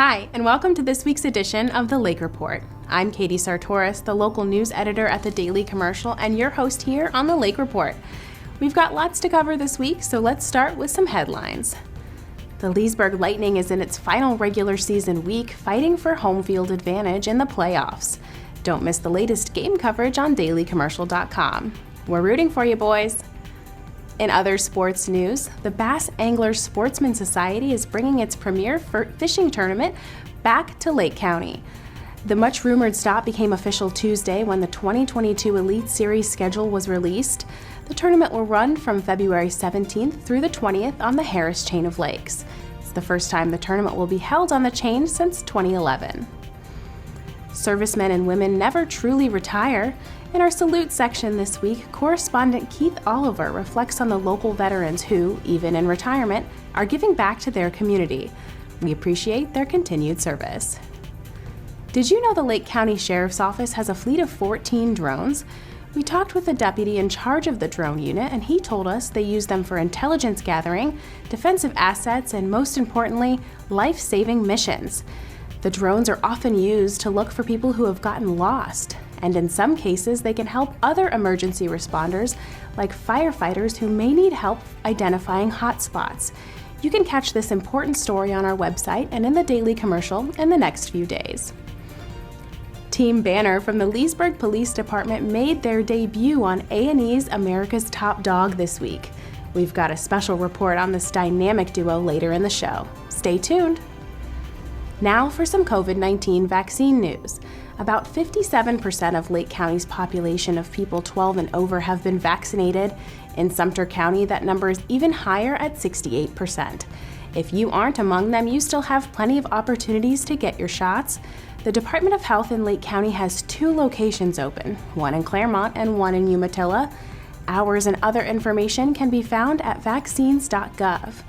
Hi, and welcome to this week's edition of the Lake Report. I'm Katie Sartoris, the local news editor at the Daily Commercial, and your host here on the Lake Report. We've got lots to cover this week, so let's start with some headlines. The Leesburg Lightning is in its final regular season week, fighting for home field advantage in the playoffs. Don't miss the latest game coverage on dailycommercial.com. We're rooting for you, boys. In other sports news, the Bass Anglers Sportsman Society is bringing its premier fishing tournament back to Lake County. The much-rumored stop became official Tuesday when the 2022 Elite Series schedule was released. The tournament will run from February 17th through the 20th on the Harris Chain of Lakes. It's the first time the tournament will be held on the chain since 2011. Servicemen and women never truly retire. In our salute section this week, correspondent Keith Oliver reflects on the local veterans who, even in retirement, are giving back to their community. We appreciate their continued service. Did you know the Lake County Sheriff's Office has a fleet of 14 drones? We talked with the deputy in charge of the drone unit, and he told us they use them for intelligence gathering, defensive assets, and most importantly, life-saving missions. The drones are often used to look for people who have gotten lost, and in some cases, they can help other emergency responders, like firefighters who may need help identifying hotspots. You can catch this important story on our website and in the Daily Commercial in the next few days. Team Banner from the Leesburg Police Department made their debut on A&E's America's Top Dog this week. We've got a special report on this dynamic duo later in the show. Stay tuned. Now for some COVID-19 vaccine news. About 57% of Lake County's population of people 12 and over have been vaccinated. In Sumter County, that number is even higher at 68%. If you aren't among them, you still have plenty of opportunities to get your shots. The Department of Health in Lake County has 2 locations open, one in Claremont and one in Umatilla. Hours and other information can be found at vaccines.gov.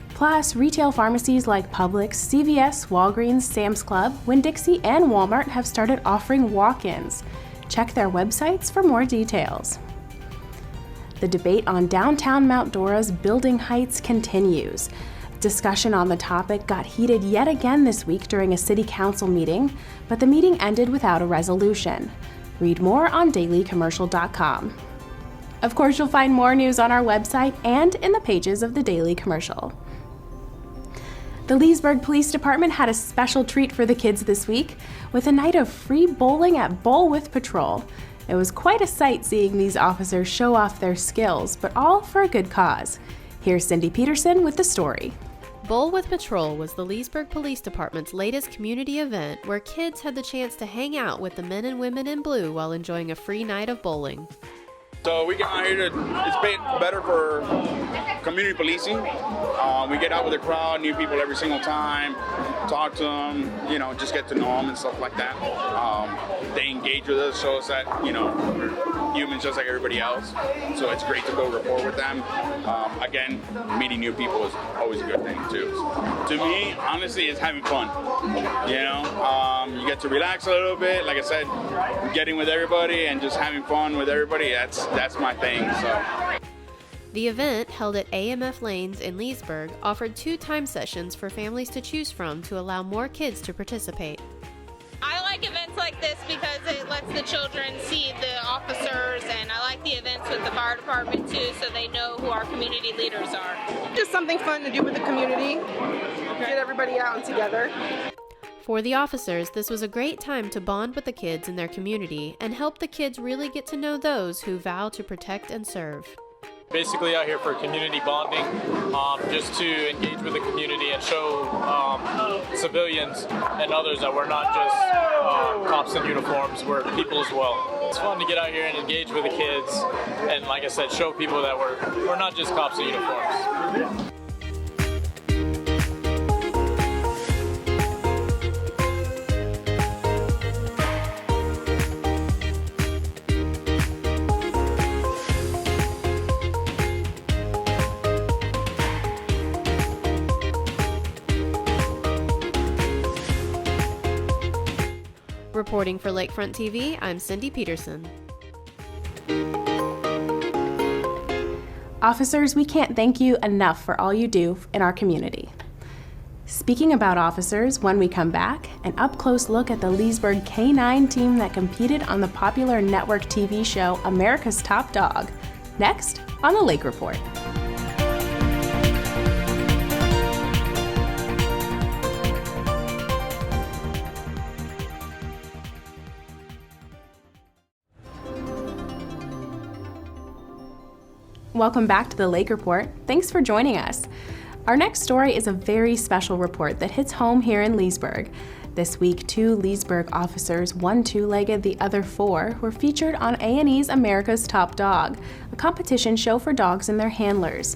Plus, retail pharmacies like Publix, CVS, Walgreens, Sam's Club, Winn-Dixie, and Walmart have started offering walk-ins. Check their websites for more details. The debate on downtown Mount Dora's building heights continues. Discussion on the topic got heated yet again this week during a city council meeting, but the meeting ended without a resolution. Read more on dailycommercial.com. Of course, you'll find more news on our website and in the pages of the Daily Commercial. The Leesburg Police Department had a special treat for the kids this week with a night of free bowling at Bowl with Patrol. It was quite a sight seeing these officers show off their skills, but all for a good cause. Here's Cindy Peterson with the story. Bowl with Patrol was the Leesburg Police Department's latest community event where kids had the chance to hang out with the men and women in blue while enjoying a free night of bowling. So we get out here it's better for community policing. We get out with the crowd, new people every single time, talk to them, just get to know them and stuff like that. They engage with us, shows that, we're humans just like everybody else. So it's great to build rapport with them. Again, meeting new people is always a good thing too. To me, honestly, it's having fun. You get to relax a little bit. Like I said, getting with everybody and just having fun with everybody, that's my thing. So. The event, held at AMF Lanes in Leesburg, offered 2 time sessions for families to choose from to allow more kids to participate. I like events like this because it lets the children see the officers, and I like the events with the fire department too, so they know who our community leaders are. Just something fun to do with the community, get everybody out and together. For the officers, this was a great time to bond with the kids in their community and help the kids really get to know those who vow to protect and serve. Basically out here for community bonding, just to engage with the community and show civilians and others that we're not just cops in uniforms, we're people as well. It's fun to get out here and engage with the kids and, like I said, show people that we're not just cops in uniforms. Reporting for Lakefront TV, I'm Cindy Peterson. Officers, we can't thank you enough for all you do in our community. Speaking about officers, when we come back, an up-close look at the Leesburg K-9 team that competed on the popular network TV show America's Top Dog. Next on the Lake Report. Welcome back to the Lake Report. Thanks for joining us. Our next story is a very special report that hits home here in Leesburg. This week, 2 Leesburg officers, one two-legged, the other 4, were featured on A&E's America's Top Dog, a competition show for dogs and their handlers.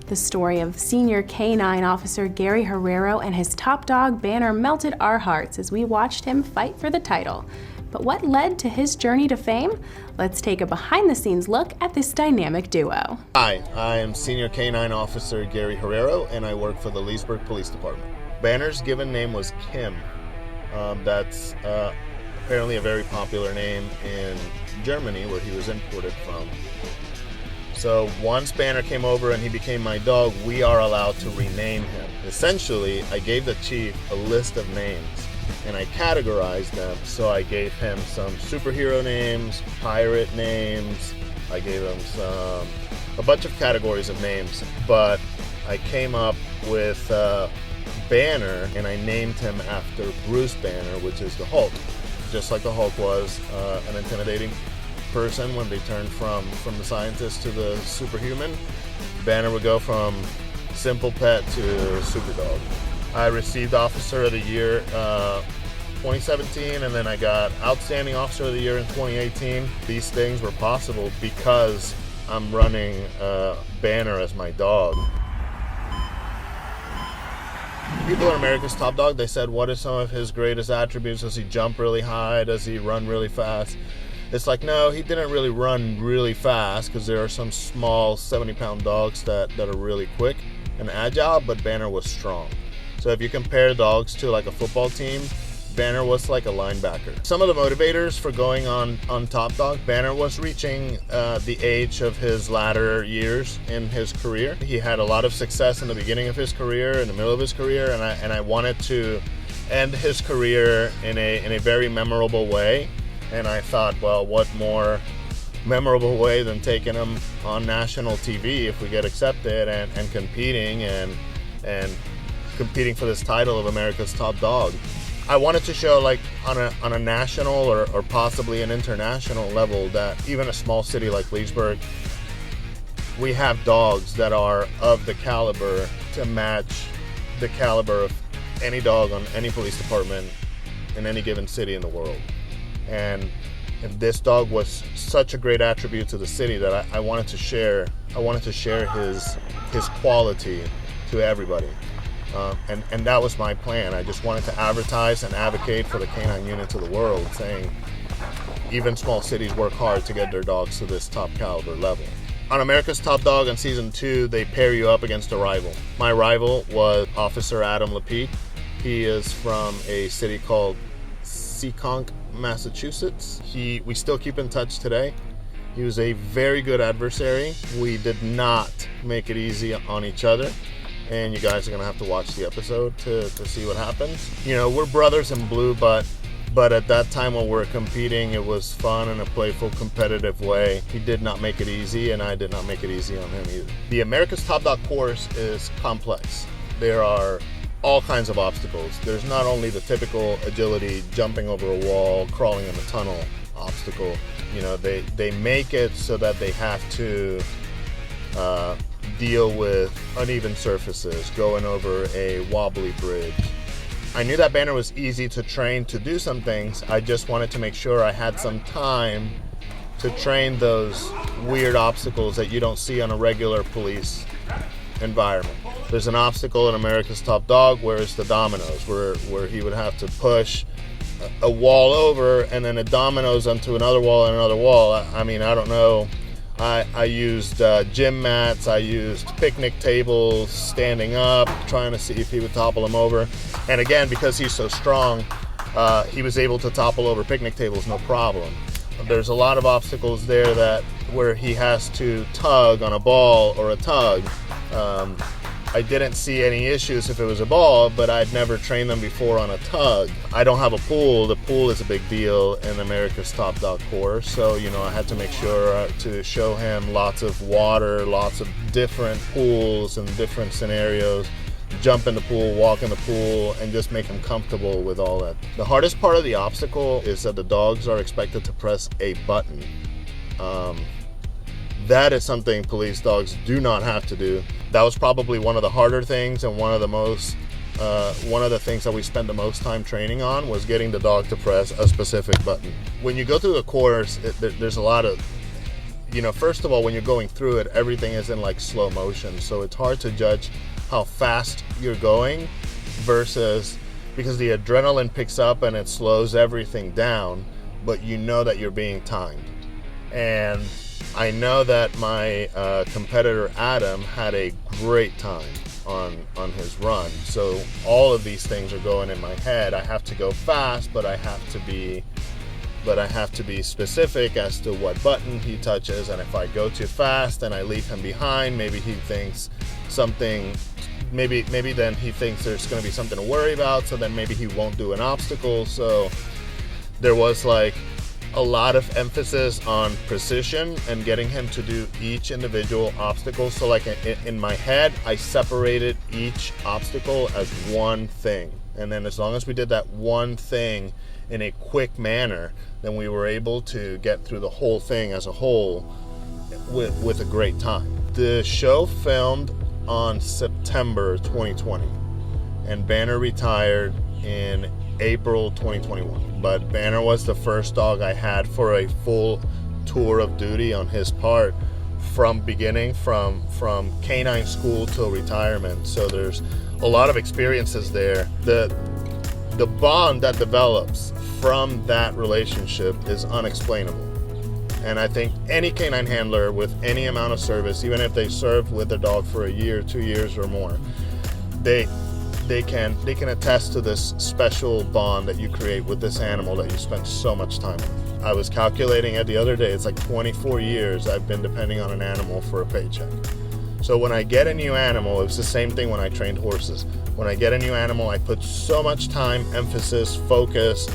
The story of senior K-9 officer Gary Herrero and his top dog Banner melted our hearts as we watched him fight for the title. But what led to his journey to fame? Let's take a behind-the-scenes look at this dynamic duo. Hi, I am Senior K-9 Officer Gary Herrero, and I work for the Leesburg Police Department. Banner's given name was Kim. That's apparently a very popular name in Germany, where he was imported from. So once Banner came over and he became my dog, we are allowed to rename him. Essentially, I gave the chief a list of names, and I categorized them. So I gave him some superhero names, pirate names. I gave him a bunch of categories of names, but I came up with Banner, and I named him after Bruce Banner, which is the Hulk. Just like the Hulk was an intimidating person when they turned from the scientist to the superhuman, Banner would go from simple pet to super dog. I received Officer of the Year 2017, and then I got Outstanding Officer of the Year in 2018. These things were possible because I'm running Banner as my dog. People at America's Top Dog, they said, what are some of his greatest attributes? Does he jump really high? Does he run really fast? It's like, no, he didn't really run really fast, because there are some small 70-pound dogs that are really quick and agile, but Banner was strong. So if you compare dogs to like a football team, Banner was like a linebacker. Some of the motivators for going on Top Dog, Banner was reaching the age of his latter years in his career. He had a lot of success in the beginning of his career, in the middle of his career, and I wanted to end his career in a very memorable way. And I thought, well, what more memorable way than taking him on national TV if we get accepted and competing and competing for this title of America's Top Dog. I wanted to show, like, on a national or possibly an international level, that even a small city like Leesburg, we have dogs that are of the caliber to match the caliber of any dog on any police department in any given city in the world. And this dog was such a great attribute to the city that I wanted to share. I wanted to share his quality to everybody. And that was my plan. I just wanted to advertise and advocate for the canine units of the world, saying even small cities work hard to get their dogs to this top caliber level. On America's Top Dog in Season 2, they pair you up against a rival. My rival was Officer Adam Lapede. He is from a city called Seekonk, Massachusetts. We still keep in touch today. He was a very good adversary. We did not make it easy on each other. And you guys are going to have to watch the episode to see what happens. You know, we're brothers in blue, but at that time when we were competing, it was fun in a playful, competitive way. He did not make it easy, and I did not make it easy on him either. The America's Top Dog course is complex. There are all kinds of obstacles. There's not only the typical agility, jumping over a wall, crawling in a tunnel obstacle. You know, they make it so that they have to deal with uneven surfaces, going over a wobbly bridge. I knew that Banner was easy to train to do some things. I just wanted to make sure I had some time to train those weird obstacles that you don't see on a regular police environment. There's an obstacle in America's Top Dog where it's the dominoes, where he would have to push a wall over and then it dominoes onto another wall and another wall. I mean, I don't know. I used gym mats, I used picnic tables, standing up, trying to see if he would topple them over. And again, because he's so strong, he was able to topple over picnic tables no problem. There's a lot of obstacles there where he has to tug on a ball or a tug. I didn't see any issues if it was a ball, but I'd never trained them before on a tug. I don't have a pool. The pool is a big deal in America's Top Dog course. So, I had to make sure to show him lots of water, lots of different pools and different scenarios. Jump in the pool, walk in the pool, and just make him comfortable with all that. The hardest part of the obstacle is that the dogs are expected to press a button. That is something police dogs do not have to do. That was probably one of the harder things, and one of the things that we spent the most time training on was getting the dog to press a specific button. When you go through the course, there's a lot of, first of all, when you're going through it, everything is in like slow motion. So it's hard to judge how fast you're going versus, because the adrenaline picks up and it slows everything down, but you know that you're being timed. And I know that my competitor Adam had a great time on his run. So all of these things are going in my head. I have to go fast, but I have to be specific as to what button he touches. And if I go too fast and I leave him behind, maybe he thinks something. Maybe then he thinks there's going to be something to worry about. So then maybe he won't do an obstacle. So there was like a lot of emphasis on precision and getting him to do each individual obstacle. So like in my head, I separated each obstacle as one thing. And then as long as we did that one thing in a quick manner, then we were able to get through the whole thing as a whole with a great time. The show filmed on September 2020, and Banner retired in April 2021. But Banner was the first dog I had for a full tour of duty on his part from beginning, from canine school till retirement. So there's a lot of experiences there. The bond that develops from that relationship is unexplainable. And I think any canine handler with any amount of service, even if they served with their dog for a year, 2 years or more, they can attest to this special bond that you create with this animal that you spend so much time with. I was calculating it the other day. It's like 24 years I've been depending on an animal for a paycheck. So when I get a new animal, it's the same thing when I trained horses. When I get a new animal, I put so much time, emphasis, focus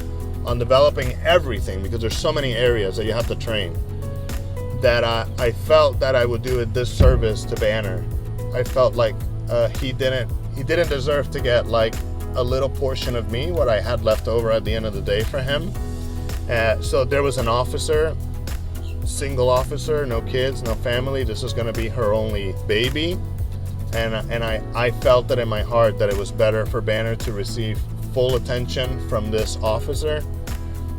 on developing everything, because there's so many areas that you have to train, that I felt that I would do a disservice to Banner. I felt like he didn't deserve to get like a little portion of me, what I had left over at the end of the day for him. So there was an officer, single officer, no kids, no family. This was going to be her only baby. And I felt that in my heart that it was better for Banner to receive full attention from this officer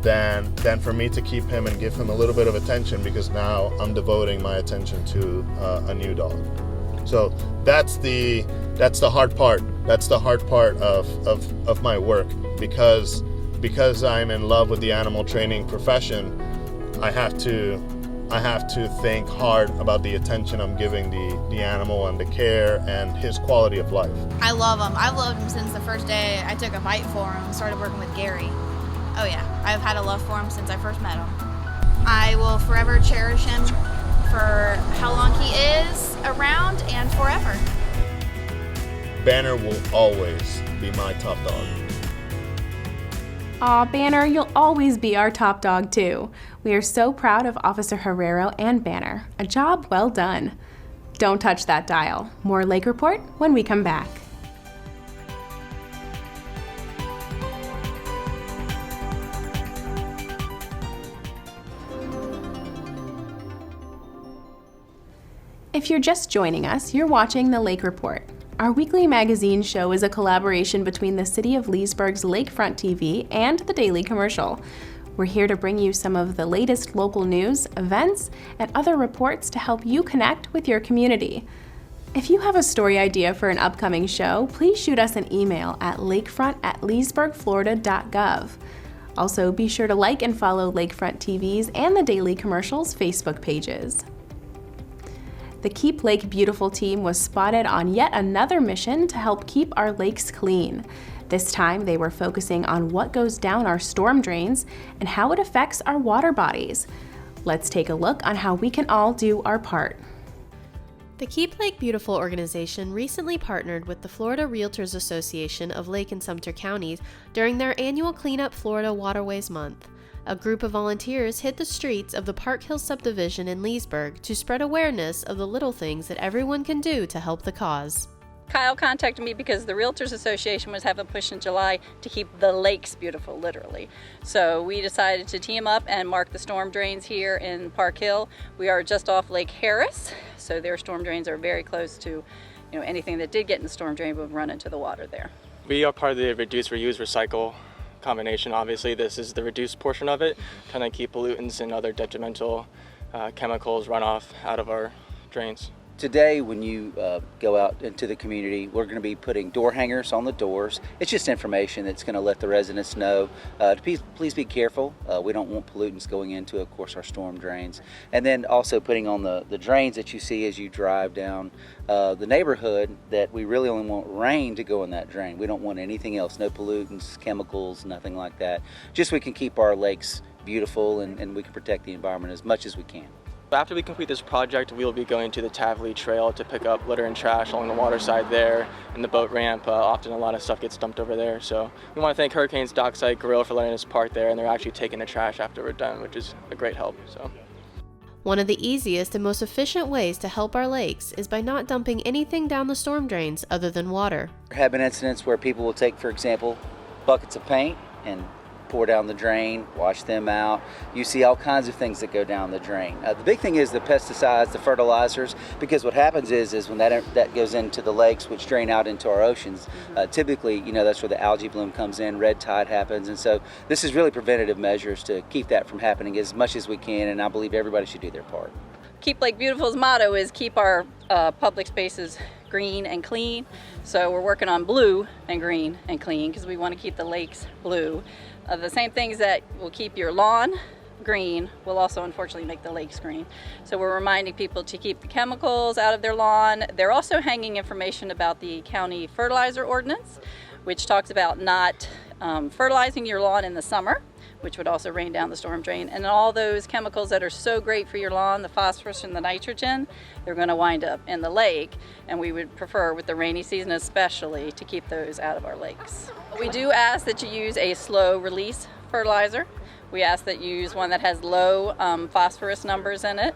than for me to keep him and give him a little bit of attention, because now I'm devoting my attention to a new dog. So that's the hard part. That's the hard part of my work, because I'm in love with the animal training profession. I have to think hard about the attention I'm giving the animal and the care and his quality of life. I love him. I've loved him since the first day I took a bite for him and started working with Gary. Oh yeah, I've had a love for him since I first met him. I will forever cherish him for how long he is around and forever. Banner will always be my top dog. Aw, Banner, you'll always be our top dog too. We are so proud of Officer Herrero and Banner. A job well done. Don't touch that dial. More Lake Report when we come back. If you're just joining us, you're watching the Lake Report. Our weekly magazine show is a collaboration between the City of Leesburg's Lakefront TV and the Daily Commercial. We're here to bring you some of the latest local news, events, and other reports to help you connect with your community. If you have a story idea for an upcoming show, please shoot us an email at lakefront@leesburgflorida.gov. Also, be sure to like and follow Lakefront TV's and the Daily Commercial's Facebook pages. The Keep Lake Beautiful team was spotted on yet another mission to help keep our lakes clean. This time, they were focusing on what goes down our storm drains and how it affects our water bodies. Let's take a look on how we can all do our part. The Keep Lake Beautiful organization recently partnered with the Florida Realtors Association of Lake and Sumter counties during their annual Clean Up Florida Waterways Month. A group of volunteers hit the streets of the Park Hill subdivision in Leesburg to spread awareness of the little things that everyone can do to help the cause. Kyle contacted me because the Realtors Association was having a push in July to keep the lakes beautiful, literally. So we decided to team up and mark the storm drains here in Park Hill. We are just off Lake Harris, so their storm drains are very close to, anything that did get in the storm drain would run into the water there. We are part of the reduce, reuse, recycle combination. Obviously, this is the reduced portion of it, trying to keep pollutants and other detrimental chemicals runoff out of our drains. Today, when you go out into the community, we're going to be putting door hangers on the doors. It's just information that's going to let the residents know to please be careful. We don't want pollutants going into, of course, our storm drains. And then also putting on the drains that you see as you drive down the neighborhood, that we really only want rain to go in that drain. We don't want anything else, no pollutants, chemicals, nothing like that. Just so we can keep our lakes beautiful and we can protect the environment as much as we can. After we complete this project, we will be going to the Tavley Trail to pick up litter and trash along the water side there, and the boat ramp. Often a lot of stuff gets dumped over there. So we want to thank Hurricanes Dockside Grill for letting us park there, and they're actually taking the trash after we're done, which is a great help. So. One of the easiest and most efficient ways to help our lakes is by not dumping anything down the storm drains other than water. There have been incidents where people will take, for example, buckets of paint and pour down the drain, wash them out. You see all kinds of things that go down the drain. The big thing is the pesticides, the fertilizers, because what happens is when that goes into the lakes, which drain out into our oceans, typically, that's where the algae bloom comes in, red tide happens, and so this is really preventative measures to keep that from happening as much as we can, and I believe everybody should do their part. Keep Lake Beautiful's motto is keep our public spaces green and clean. So we're working on blue and green and clean because we want to keep the lakes blue. The same things that will keep your lawn green will also unfortunately make the lakes green. So we're reminding people to keep the chemicals out of their lawn. They're also hanging information about the county fertilizer ordinance, which talks about not fertilizing your lawn in the summer, which would also rain down the storm drain. And all those chemicals that are so great for your lawn, the phosphorus and the nitrogen, they're going to wind up in the lake. And we would prefer, with the rainy season especially, to keep those out of our lakes. We do ask that you use a slow release fertilizer. We ask that you use one that has low phosphorus numbers in it.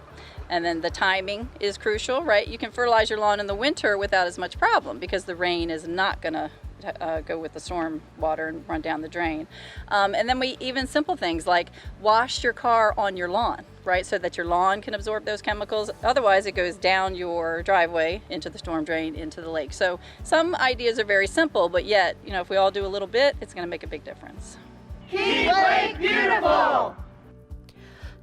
And then the timing is crucial, right? You can fertilize your lawn in the winter without as much problem because the rain is not going to go with the storm water and run down the drain. And then even simple things like wash your car on your lawn, right? So that your lawn can absorb those chemicals. Otherwise it goes down your driveway into the storm drain, into the lake. So some ideas are very simple, but yet, if we all do a little bit, it's going to make a big difference. Keep Lake Beautiful!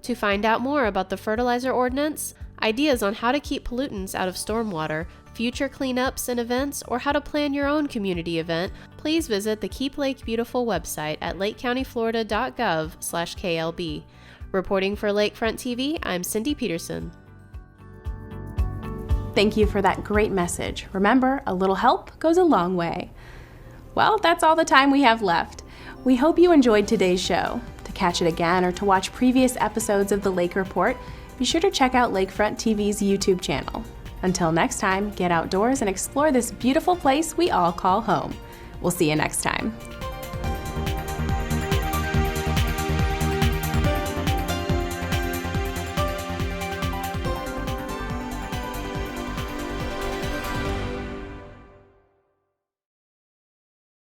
To find out more about the fertilizer ordinance, ideas on how to keep pollutants out of stormwater, future cleanups and events, or how to plan your own community event, please visit the Keep Lake Beautiful website at lakecountyflorida.gov/KLB. Reporting for Lakefront TV, I'm Cindy Peterson. Thank you for that great message. Remember, a little help goes a long way. Well, that's all the time we have left. We hope you enjoyed today's show. To catch it again or to watch previous episodes of the Lake Report, be sure to check out Lakefront TV's YouTube channel. Until next time, get outdoors and explore this beautiful place we all call home. We'll see you next time.